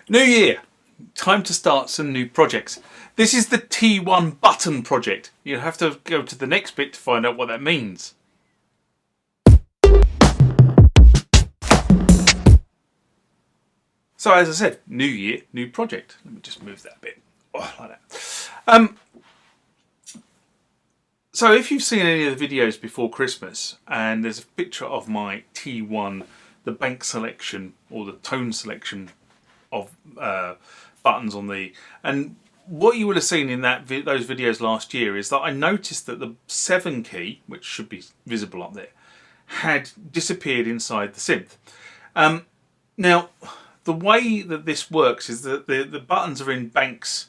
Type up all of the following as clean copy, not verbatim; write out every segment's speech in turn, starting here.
New year, time to start some new projects. This is the T1 button project. You'll have to go to the next bit to find out what that means. So as I said, new year, new project. Let me just move that a bit, like that. So if you've seen any of the videos before Christmas, and there's a picture of my T1, the bank selection or the tone selection of buttons on the, and what you would have seen in those videos last year is that I noticed that the 7 key, which should be visible up there, had disappeared inside the synth. Now, the way that this works is that the buttons are in banks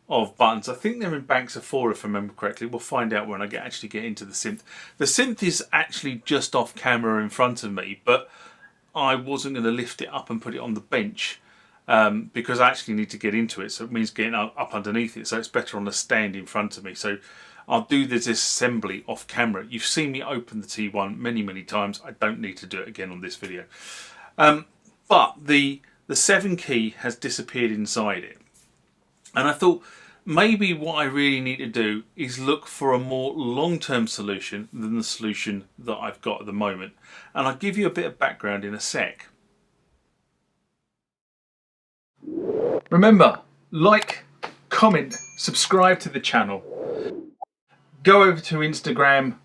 of buttons. I think they're in banks of 4 if I remember correctly. We'll find out when I actually get into the synth. The synth is actually just off camera in front of me, but I wasn't going to lift it up and put it on the bench because I actually need to get into it, so it means getting up underneath it, so it's better on a stand in front of me. So I'll do this assembly off camera. You've seen me open the T1 many times. I don't need to do it again on this video. But the 7 key has disappeared inside it, and I thought maybe what I really need to do is look for a more long-term solution than the solution that I've got at the moment. And I'll give you a bit of background in a sec. Remember, like, comment, subscribe to the channel. Go over to Instagram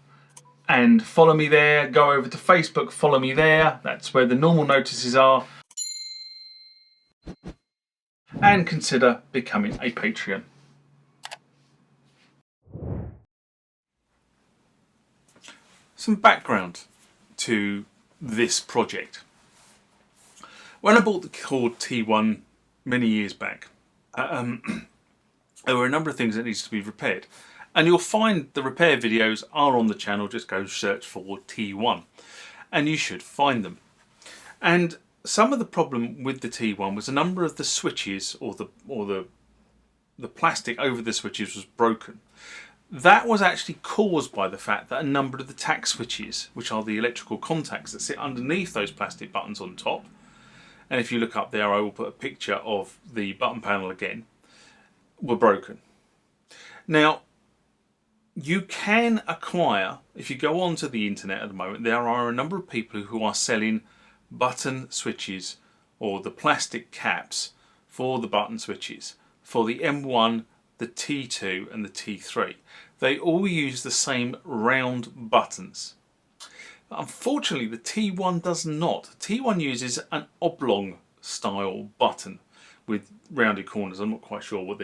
and follow me there. Go over to Facebook, follow me there. That's where the normal notices are. And consider becoming a Patreon. Some background to this project. When I bought the Korg T1 many years back, there were a number of things that needs to be repaired, and you'll find the repair videos are on the channel. Just go search for T1 and you should find them. And some of the problem with the T1 was a number of the switches or the plastic over the switches was broken. That was actually caused by the fact that a number of the tack switches, which are the electrical contacts that sit underneath those plastic buttons on top, and if you look up there I will put a picture of the button panel again, were broken. Now you can acquire, if you go onto the internet at the moment, there are a number of people who are selling button switches or the plastic caps for the button switches for the M1, the T2 and the T3. They all use the same round buttons. Unfortunately the T1 does not. T1 uses an oblong style button with rounded corners. I'm not quite sure what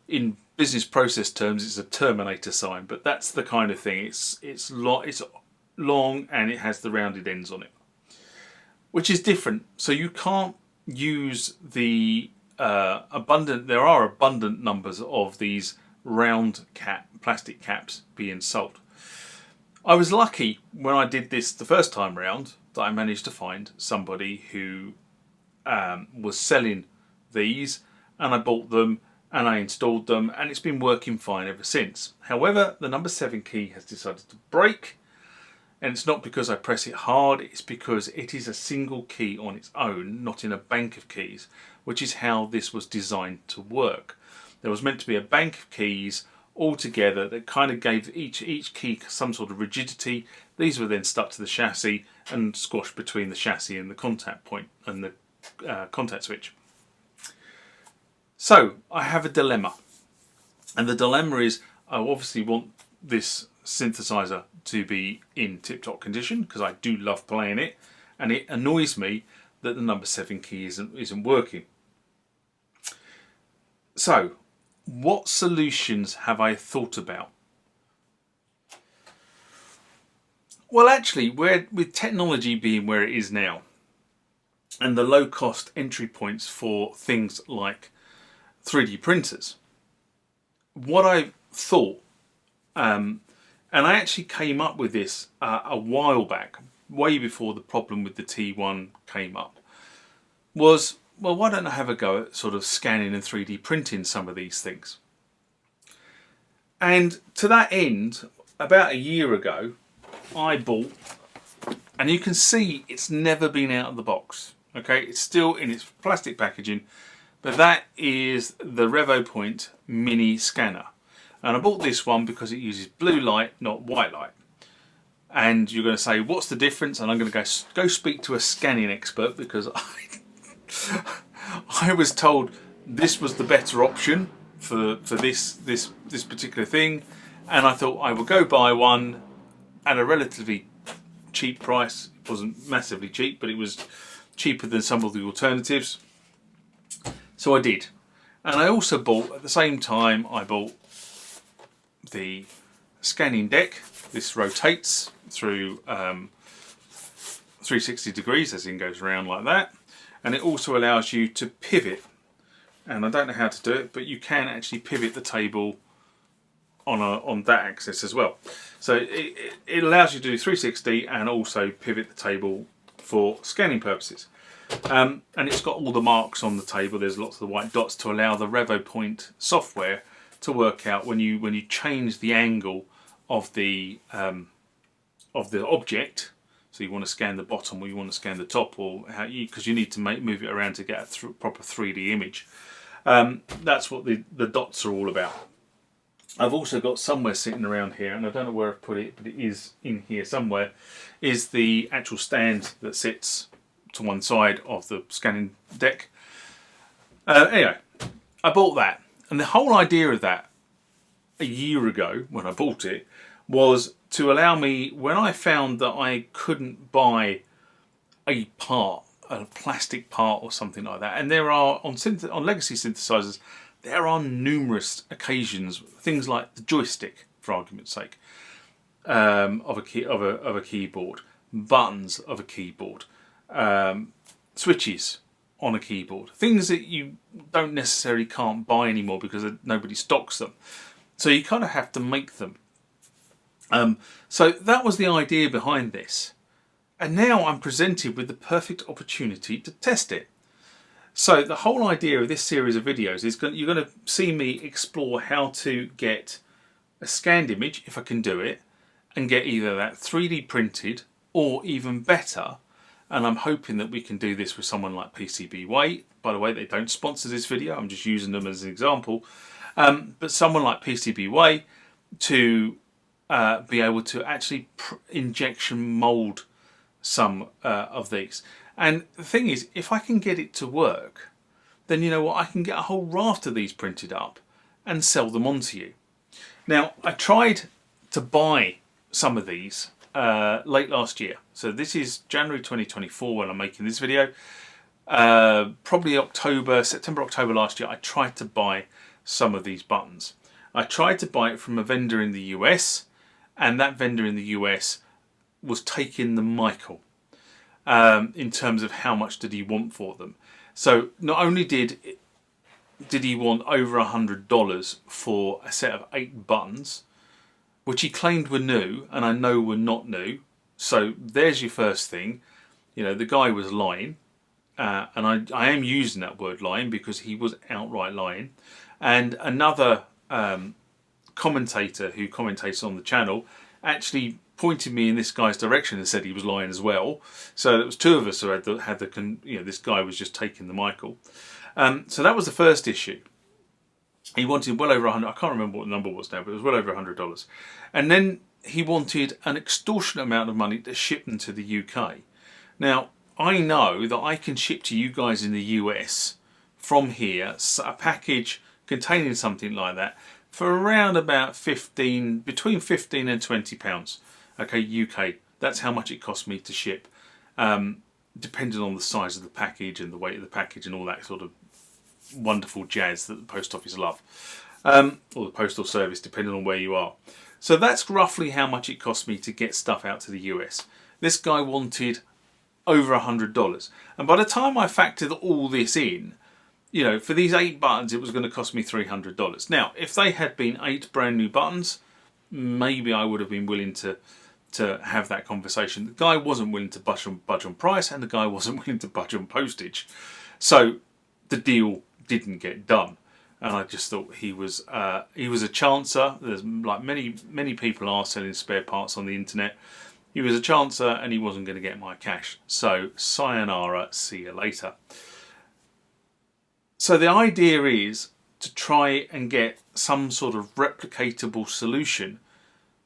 in business process terms it's a Terminator sign, but that's the kind of thing. It's long and it has the rounded ends on it, which is different. So you can't use the there are abundant numbers of these round plastic caps being sold. I was lucky when I did this the first time round that I managed to find somebody who was selling these, and I bought them and I installed them, and it's been working fine ever since. However, the number 7 key has decided to break, and it's not because I press it hard, it's because it is a single key on its own, not in a bank of keys, which is how this was designed to work. There was meant to be a bank of keys all together that kind of gave each key some sort of rigidity. These were then stuck to the chassis and squashed between the chassis and the contact point and the contact switch. So I have a dilemma, and the dilemma is I obviously want this synthesizer to be in tip-top condition because I do love playing it, and it annoys me that the number 7 key isn't working. So what solutions have I thought about? Well, actually, with technology being where it is now and the low cost entry points for things like 3D printers, what I thought, and I actually came up with this a while back, way before the problem with the T1 came up, was, well, why don't I have a go at sort of scanning and 3D printing some of these things? And to that end, about a year ago, I bought, and you can see it's never been out of the box. Okay, it's still in its plastic packaging, but that is the RevoPoint mini scanner. And I bought this one because it uses blue light, not white light. And you're going to say, what's the difference? And I'm going to go speak to a scanning expert, because I was told this was the better option for this particular thing, and I thought I would go buy one at a relatively cheap price. It wasn't massively cheap, but it was cheaper than some of the alternatives. So I did. And I also bought, at the same time, I bought the scanning deck. This rotates through 360 degrees, as in goes around like that. And it also allows you to pivot. And I don't know how to do it, but you can actually pivot the table on that axis as well. So it allows you to do 360 and also pivot the table for scanning purposes. And it's got all the marks on the table. There's lots of the white dots to allow the RevoPoint software to work out when you change the angle of the object. So you want to scan the bottom, or you want to scan the top, or because you need to move it around to get a proper 3D image. That's what the dots are all about. I've also got somewhere sitting around here, and I don't know where I've put it, but it is in here somewhere, is the actual stand that sits to one side of the scanning deck. Anyway, I bought that, and the whole idea of that a year ago when I bought it was to allow me, when I found that I couldn't buy a plastic part or something like that, and there are on legacy synthesizers, there are numerous occasions, things like the joystick, for argument's sake, of a keyboard, buttons of a keyboard, switches on a keyboard, things that you don't necessarily can't buy anymore because nobody stocks them. So you kind of have to make them. So that was the idea behind this. And now I'm presented with the perfect opportunity to test it. So the whole idea of this series of videos is you're going to see me explore how to get a scanned image, if I can do it, and get either that 3D printed or even better. And I'm hoping that we can do this with someone like PCBWay. By the way, they don't sponsor this video, I'm just using them as an example. But someone like PCBWay to be able to actually injection mold some of these. And the thing is, if I can get it to work, then you know what, I can get a whole raft of these printed up and sell them on to you. Now, I tried to buy some of these late last year. So this is January 2024 when I'm making this video. Probably September, October last year, I tried to buy some of these buttons. I tried to buy it from a vendor in the US, and that vendor in the US was taking the Michael in terms of how much did he want for them. So not only did he want over $100 for a set of 8 buttons, which he claimed were new, and I know were not new. So there's your first thing. You know, the guy was lying, and I am using that word lying because he was outright lying. And another commentator who commentates on the channel actually pointed me in this guy's direction and said he was lying as well. So it was 2 of us who had this guy was just taking the Michael. So that was the first issue. He wanted well over 100. I can't remember what the number was now, but it was well over $100. And then he wanted an extortionate amount of money to ship them to the UK. Now, I know that I can ship to you guys in the US from here a package containing something like that for around about between 15 and 20 pounds. Okay, UK. That's how much it cost me to ship, depending on the size of the package and the weight of the package and all that sort of wonderful jazz that the post office love, or the postal service, depending on where you are. So that's roughly how much it cost me to get stuff out to the US. This guy wanted over $100, and by the time I factored all this in, you know, for these 8 buttons, it was going to cost me $300. Now, if they had been 8 brand new buttons, maybe I would have been willing to have that conversation. The guy wasn't willing to budge on price, and the guy wasn't willing to budge on postage. So the deal didn't get done, and I just thought he was a chancer. There's like many people are selling spare parts on the internet, he was a chancer and he wasn't going to get my cash. So sayonara, see you later. So the idea is to try and get some sort of replicatable solution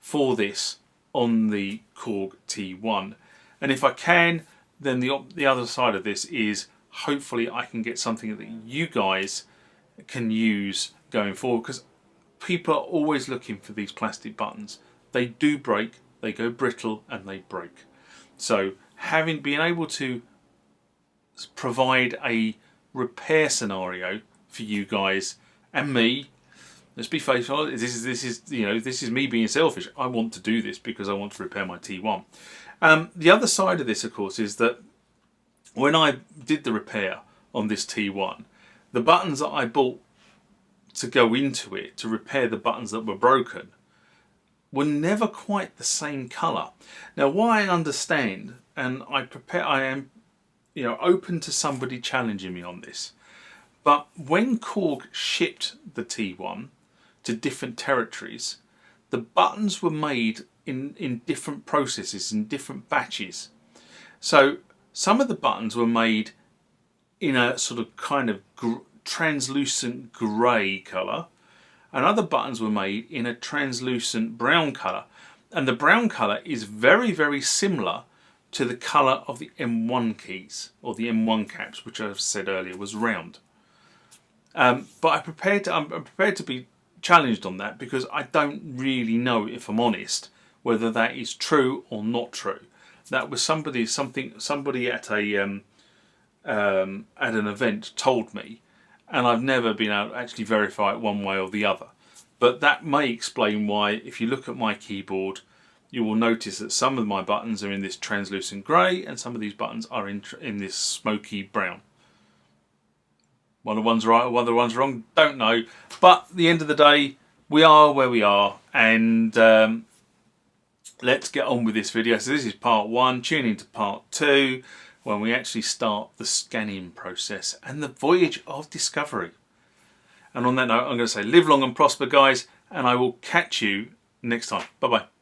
for this on the Korg T1. And if I can, then the other side of this is hopefully I can get something that you guys can use going forward, because people are always looking for these plastic buttons. They do break, they go brittle and they break. So been able to provide a repair scenario for you guys and me, let's be faithful, this is me being selfish. I want to do this because I want to repair my T1. The other side of this, of course, is that when I did the repair on this T1, the buttons that I bought to go into it to repair the buttons that were broken were never quite the same colour. Now, why I understand, and I am open to somebody challenging me on this, but when Korg shipped the T1 to different territories, the buttons were made in different processes, in different batches. So some of the buttons were made in a sort of kind of translucent grey colour, and other buttons were made in a translucent brown colour. And the brown colour is very, very similar to the colour of the M1 keys, or the M1 caps, which I've said earlier was round. But I'm prepared to be challenged on that, because I don't really know, if I'm honest, whether that is true or not true. That was somebody at an event told me, and I've never been able to actually verify it one way or the other. But that may explain why, if you look at my keyboard, you will notice that some of my buttons are in this translucent grey and some of these buttons are in this smoky brown. One of the one's right, one of the one's wrong, don't know. But at the end of the day, we are where we are, and let's get on with this video. So this is part 1, tune into part 2, when we actually start the scanning process and the voyage of discovery. And on that note, I'm going to say live long and prosper, guys, and I will catch you next time. Bye bye.